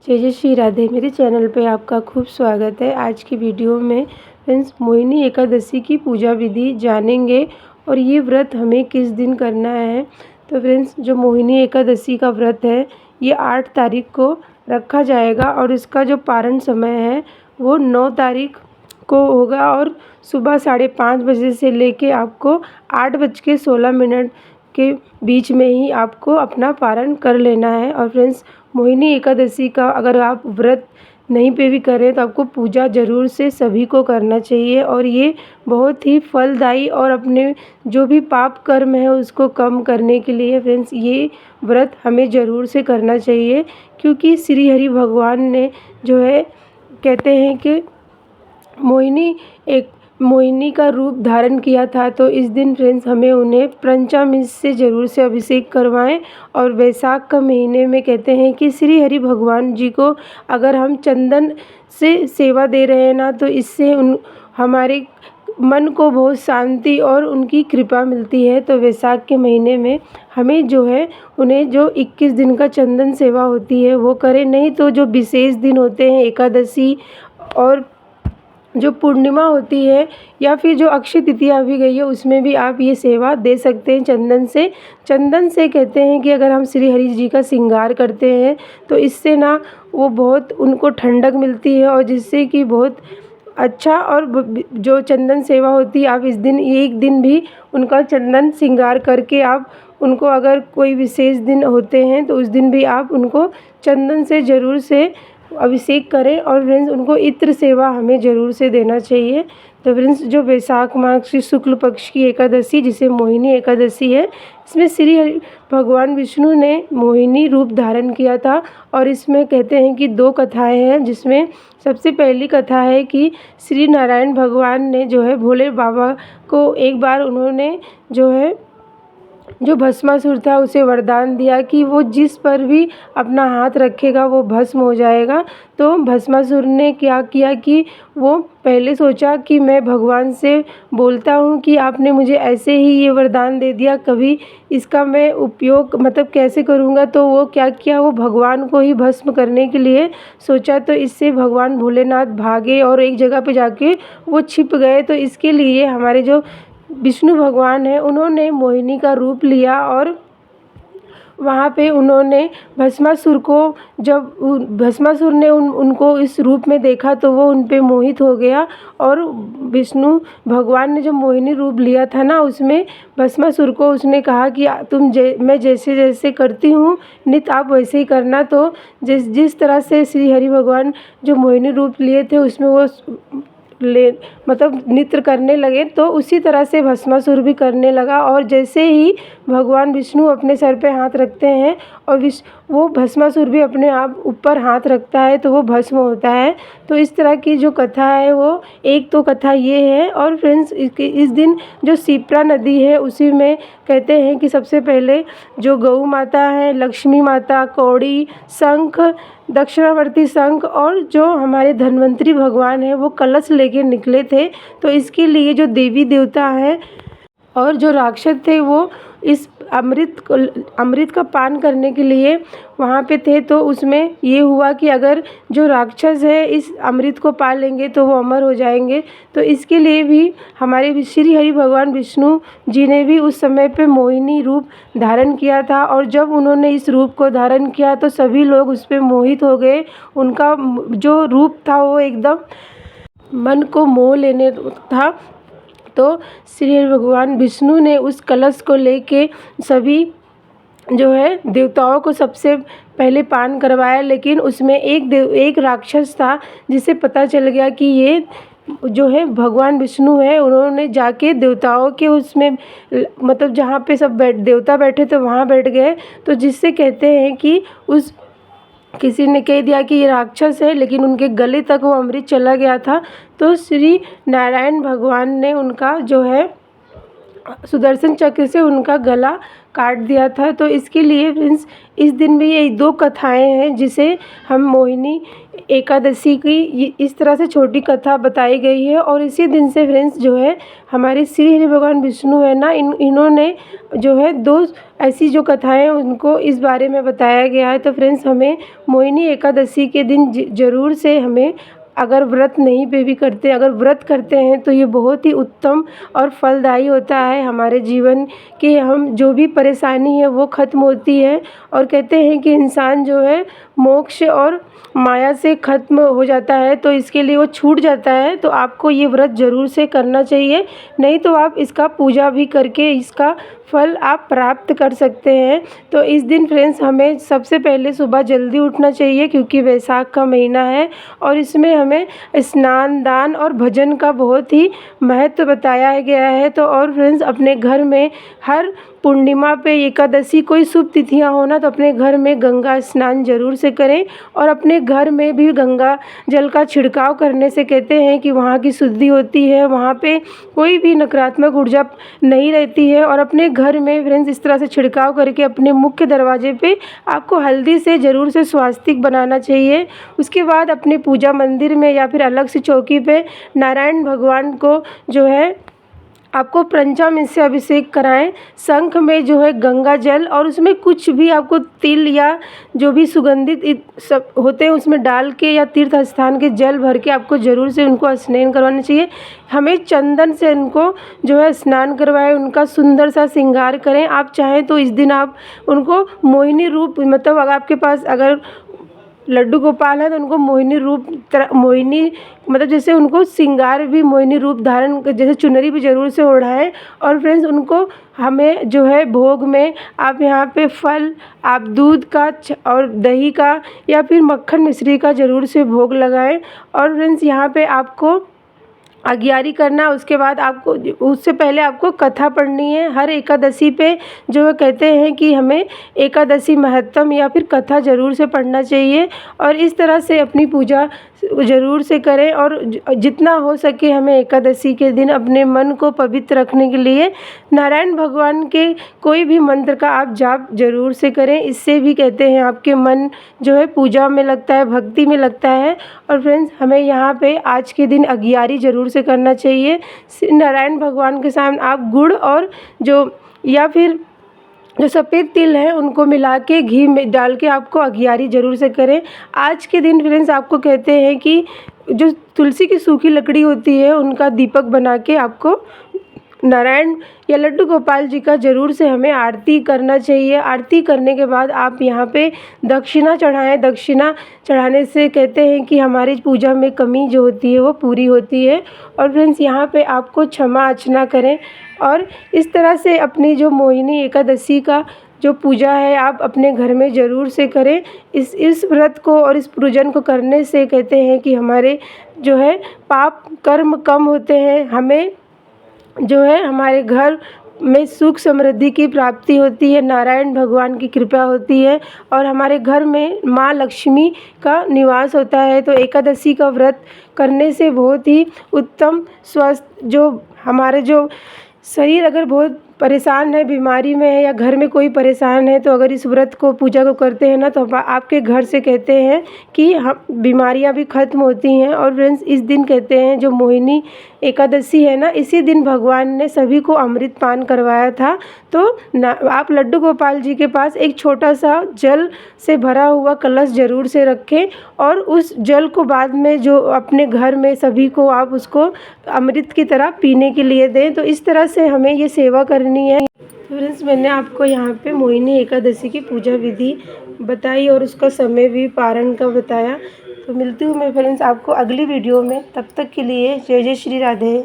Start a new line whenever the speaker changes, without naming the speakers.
जय जय श्री राधे। मेरे चैनल पे आपका खूब स्वागत है। आज की वीडियो में फ्रेंड्स मोहिनी एकादशी की पूजा विधि जानेंगे और ये व्रत हमें किस दिन करना है। तो फ्रेंड्स जो मोहिनी एकादशी का व्रत है ये 8 तारीख को रखा जाएगा और इसका जो पारण समय है वो 9 तारीख को होगा और सुबह 5:30 बजे से लेके आपको 8:16 के बीच में ही आपको अपना पारण कर लेना है। और फ्रेंड्स मोहिनी एकादशी का अगर आप व्रत नहीं पे भी करें तो आपको पूजा ज़रूर से सभी को करना चाहिए और ये बहुत ही फलदायी और अपने जो भी पाप कर्म है उसको कम करने के लिए फ्रेंड्स ये व्रत हमें ज़रूर से करना चाहिए। क्योंकि श्री हरि भगवान ने जो है कहते हैं कि मोहिनी का रूप धारण किया था, तो इस दिन फ्रेंड्स हमें उन्हें पंचामृत से ज़रूर से अभिषेक करवाएं। और वैशाख का महीने में कहते हैं कि श्री हरि भगवान जी को अगर हम चंदन से सेवा दे रहे हैं ना, तो इससे हमारे मन को बहुत शांति और उनकी कृपा मिलती है। तो वैशाख के महीने में हमें जो है उन्हें जो 21 दिन का चंदन सेवा होती है वो करें, नहीं तो जो विशेष दिन होते हैं एकादशी और जो पूर्णिमा होती है या फिर जो अक्षय तृतीया भी गई है उसमें भी आप ये सेवा दे सकते हैं चंदन से कहते हैं कि अगर हम श्री हरि जी का श्रृंगार करते हैं तो इससे ना वो बहुत उनको ठंडक मिलती है और जिससे कि बहुत अच्छा। और जो चंदन सेवा होती है आप इस दिन एक दिन भी उनका चंदन श्रृंगार करके आप उनको अगर कोई विशेष दिन होते हैं तो उस दिन भी आप उनको चंदन से ज़रूर से अभिषेक करें। और फ्रेंड्स उनको इत्र सेवा हमें ज़रूर से देना चाहिए। तो फ्रेंड्स जो वैशाख मास की शुक्ल पक्ष की एकादशी जिसे मोहिनी एकादशी है, इसमें श्री हरि भगवान विष्णु ने मोहिनी रूप धारण किया था। और इसमें कहते हैं कि 2 कथाएं हैं, जिसमें सबसे पहली कथा है कि श्री नारायण भगवान ने जो है भोले बाबा को एक बार उन्होंने जो है जो भस्मासुर था उसे वरदान दिया कि वो जिस पर भी अपना हाथ रखेगा वो भस्म हो जाएगा। तो भस्मासुर ने क्या किया कि वो पहले सोचा कि मैं भगवान से बोलता हूँ कि आपने मुझे ऐसे ही ये वरदान दे दिया, कभी इसका मैं उपयोग मतलब कैसे करूँगा। तो वो क्या किया, वो भगवान को ही भस्म करने के लिए सोचा। तो इससे भगवान भोलेनाथ भागे और एक जगह पे जाके वो छिप गए। तो इसके लिए हमारे जो विष्णु भगवान है उन्होंने मोहिनी का रूप लिया और वहाँ पे उन्होंने भस्मासुर को, जब भस्मासुर ने उनको इस रूप में देखा तो वो उन पे मोहित हो गया। और विष्णु भगवान ने जब मोहिनी रूप लिया था ना, उसमें भस्मासुर को उसने कहा कि मैं जैसे जैसे करती हूँ नित आप वैसे ही करना। तो जिस तरह से श्री हरि भगवान जो मोहिनी रूप लिए थे उसमें वो मतलब नृत्य करने लगे, तो उसी तरह से भस्मासुर भी करने लगा। और जैसे ही भगवान विष्णु अपने सर पे हाथ रखते हैं और वो भस्मासुर भी अपने आप ऊपर हाथ रखता है तो वो भस्म होता है। तो इस तरह की जो कथा है वो एक तो कथा ये है। और फ्रेंड्स इस दिन जो शिप्रा नदी है उसी में कहते हैं कि सबसे पहले जो गौ माता है, लक्ष्मी माता, कौड़ी, शंख, दक्षिणावर्ती शंख और जो हमारे धन्वंतरी भगवान हैं वो कलश लेके निकले थे। तो इसके लिए जो देवी देवता हैं और जो राक्षस थे वो इस अमृत का पान करने के लिए वहाँ पे थे। तो उसमें ये हुआ कि अगर जो राक्षस है इस अमृत को पा लेंगे तो वो अमर हो जाएंगे। तो इसके लिए भी हमारे श्री हरि भगवान विष्णु जी ने भी उस समय पे मोहिनी रूप धारण किया था। और जब उन्होंने इस रूप को धारण किया तो सभी लोग उस पर मोहित हो गए। उनका जो रूप था वो एकदम मन को मोह लेने था। तो श्री हरि भगवान विष्णु ने उस कलश को लेके सभी जो है देवताओं को सबसे पहले पान करवाया। लेकिन उसमें एक राक्षस था जिसे पता चल गया कि ये जो है भगवान विष्णु है। उन्होंने जाके देवताओं के उसमें मतलब जहाँ पे सब देवता बैठे थे वहाँ बैठ गए। तो जिससे कहते हैं कि किसी ने कह दिया कि ये राक्षस है, लेकिन उनके गले तक वो अमृत चला गया था। तो श्री नारायण भगवान ने उनका जो है सुदर्शन चक्र से उनका गला काट दिया था। तो इसके लिए फ्रेंड्स इस दिन भी ये 2 कथाएँ हैं जिसे हम मोहिनी एकादशी की इस तरह से छोटी कथा बताई गई है। और इसी दिन से फ्रेंड्स जो है हमारे श्री हरि भगवान विष्णु है ना, इन्होंने जो है 2 ऐसी जो कथाएँ हैं उनको इस बारे में बताया गया है। तो फ्रेंड्स हमें मोहिनी एकादशी के दिन ज़रूर से हमें, अगर व्रत नहीं पे भी करते, अगर व्रत करते हैं तो ये बहुत ही उत्तम और फलदायी होता है हमारे जीवन की। हम जो भी परेशानी है वो ख़त्म होती है। और कहते हैं कि इंसान जो है मोक्ष और माया से ख़त्म हो जाता है, तो इसके लिए वो छूट जाता है। तो आपको ये व्रत ज़रूर से करना चाहिए, नहीं तो आप इसका पूजा भी करके इसका फल आप प्राप्त कर सकते हैं। तो इस दिन फ्रेंड्स हमें सबसे पहले सुबह जल्दी उठना चाहिए, क्योंकि वैशाख का महीना है और इसमें हमें स्नान, दान और भजन का बहुत ही महत्व बताया गया है। तो और फ्रेंड्स अपने घर में हर पूर्णिमा पे, एकादशी, कोई शुभ तिथियां हो ना, तो अपने घर में गंगा स्नान ज़रूर से करें। और अपने घर में भी गंगा जल का छिड़काव करने से कहते हैं कि वहाँ की शुद्धि होती है, वहाँ पे कोई भी नकारात्मक ऊर्जा नहीं रहती है। और अपने घर में फ्रेंड्स इस तरह से छिड़काव करके अपने मुख्य दरवाजे पे आपको हल्दी से ज़रूर से स्वास्तिक बनाना चाहिए। उसके बाद अपने पूजा मंदिर में या फिर अलग से चौकी पे नारायण भगवान को जो है आपको पंचामृत से अभिषेक कराएं। शंख में जो है गंगा जल और उसमें कुछ भी आपको तिल या जो भी सुगंधित सब होते हैं उसमें डाल के या तीर्थ स्थान के जल भर के आपको ज़रूर से उनको स्नान करवाना चाहिए। हमें चंदन से उनको जो है स्नान करवाएं, उनका सुंदर सा श्रृंगार करें। आप चाहें तो इस दिन आप उनको मोहिनी रूप, मतलब अगर आपके पास अगर लड्डू गोपाल है तो उनको मोहिनी रूप मोहिनी मतलब जैसे उनको श्रृंगार भी मोहिनी रूप धारण, जैसे चुनरी भी ज़रूर से ओढ़ाएं। और फ्रेंड्स उनको हमें जो है भोग में आप यहाँ पे फल, आप दूध का और दही का या फिर मक्खन मिश्री का ज़रूर से भोग लगाएं। और फ्रेंड्स यहाँ पे आपको अगियारी करना, उसके बाद आपको उससे पहले आपको कथा पढ़नी है। हर एकादशी पे जो है कहते हैं कि हमें एकादशी महत्तम या फिर कथा ज़रूर से पढ़ना चाहिए। और इस तरह से अपनी पूजा ज़रूर से करें। और जितना हो सके हमें एकादशी के दिन अपने मन को पवित्र रखने के लिए नारायण भगवान के कोई भी मंत्र का आप जाप ज़रूर से करें। इससे भी कहते हैं आपके मन जो है पूजा में लगता है, भक्ति में लगता है। और फ्रेंड्स हमें यहाँ पे आज के दिन अगियारी ज़रूर से करना चाहिए। नारायण भगवान के सामने आप गुड़ और जो या फिर जो सफ़ेद तिल है उनको मिला के घी में डाल के आपको अगियारी ज़रूर से करें। आज के दिन फ्रेंड्स आपको कहते हैं कि जो तुलसी की सूखी लकड़ी होती है उनका दीपक बना के आपको नारायण या लड्डू गोपाल जी का ज़रूर से हमें आरती करना चाहिए। आरती करने के बाद आप यहाँ पे दक्षिणा चढ़ाएं। दक्षिणा चढ़ाने से कहते हैं कि हमारी पूजा में कमी जो होती है वो पूरी होती है। और फ्रेंड्स यहाँ पे आपको क्षमा अर्चना करें। और इस तरह से अपनी जो मोहिनी एकादशी का जो पूजा है आप अपने घर में ज़रूर से करें। इस व्रत को और इस पूजन को करने से कहते हैं कि हमारे जो है पाप कर्म कम होते हैं, हमें जो है हमारे घर में सुख समृद्धि की प्राप्ति होती है, नारायण भगवान की कृपा होती है और हमारे घर में माँ लक्ष्मी का निवास होता है। तो एकादशी का व्रत करने से बहुत ही उत्तम स्वस्थ, जो हमारे जो शरीर अगर बहुत परेशान है, बीमारी में है या घर में कोई परेशान है, तो अगर इस व्रत को पूजा को करते हैं ना तो आपके घर से कहते हैं कि हम बीमारियां भी ख़त्म होती हैं। और फ्रेंड्स इस दिन कहते हैं जो मोहिनी एकादशी है ना, इसी दिन भगवान ने सभी को अमृत पान करवाया था। तो आप लड्डू गोपाल जी के पास एक छोटा सा जल से भरा हुआ कलश ज़रूर से रखें और उस जल को बाद में जो अपने घर में सभी को आप उसको अमृत की तरह पीने के लिए दें। तो इस तरह से हमें ये सेवा करनी है। फ्रेंड्स मैंने आपको यहाँ पे मोहिनी एकादशी की पूजा विधि बताई और उसका समय भी पारण का बताया। तो मिलती हूँ मैं फ्रेंड्स आपको अगली वीडियो में, तब तक के लिए जय जय श्री राधे।